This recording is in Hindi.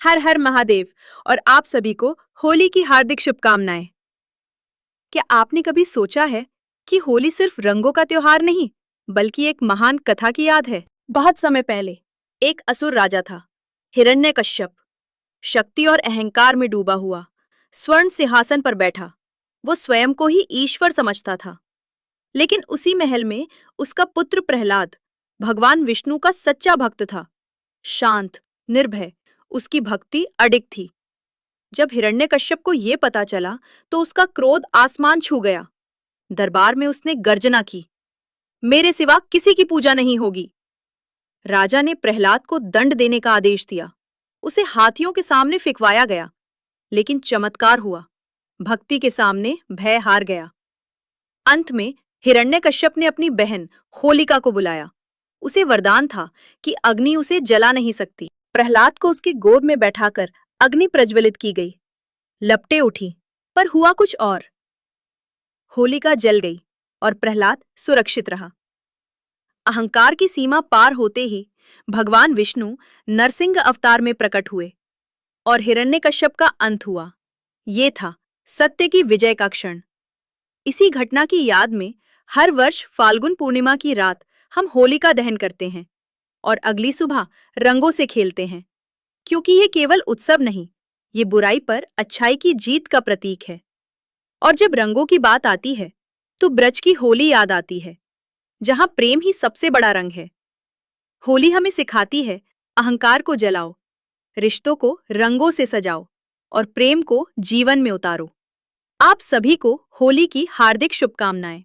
हर हर महादेव। और आप सभी को होली की हार्दिक शुभकामनाएं। क्या आपने कभी सोचा है कि होली सिर्फ रंगों का त्योहार नहीं, बल्कि एक महान कथा की याद है। बहुत समय पहले एक असुर राजा था, हिरण्यकश्यप। शक्ति और अहंकार में डूबा हुआ, स्वर्ण सिंहासन पर बैठा, वो स्वयं को ही ईश्वर समझता था। लेकिन उसी महल में उसका पुत्र प्रहलाद भगवान विष्णु का सच्चा भक्त था। शांत, निर्भय, उसकी भक्ति अडिग थी। जब हिरण्यकश्यप को यह पता चला तो उसका क्रोध आसमान छू गया। दरबार में उसने गर्जना की, मेरे सिवा किसी की पूजा नहीं होगी। राजा ने प्रहलाद को दंड देने का आदेश दिया। उसे हाथियों के सामने फिकवाया गया, लेकिन चमत्कार हुआ, भक्ति के सामने भय हार गया। अंत में हिरण्यकश्यप ने अपनी बहन होलिका को बुलाया। उसे वरदान था कि अग्नि उसे जला नहीं सकती। प्रहलाद को उसकी गोद में बैठाकर अग्नि प्रज्वलित की गई। लपटें उठी, पर हुआ कुछ और। होलिका जल गई और प्रहलाद सुरक्षित रहा। अहंकार की सीमा पार होते ही भगवान विष्णु नरसिंह अवतार में प्रकट हुए और हिरण्यकश्यप का अंत हुआ। ये था सत्य की विजय का क्षण। इसी घटना की याद में हर वर्ष फाल्गुन पूर्णिमा की रात हम होलिका दहन करते हैं और अगली सुबह रंगों से खेलते हैं, क्योंकि ये केवल उत्सव नहीं, ये बुराई पर अच्छाई की जीत का प्रतीक है। और जब रंगों की बात आती है तो ब्रज की होली याद आती है, जहां प्रेम ही सबसे बड़ा रंग है। होली हमें सिखाती है, अहंकार को जलाओ, रिश्तों को रंगों से सजाओ और प्रेम को जीवन में उतारो। आप सभी को होली की हार्दिक शुभकामनाएं।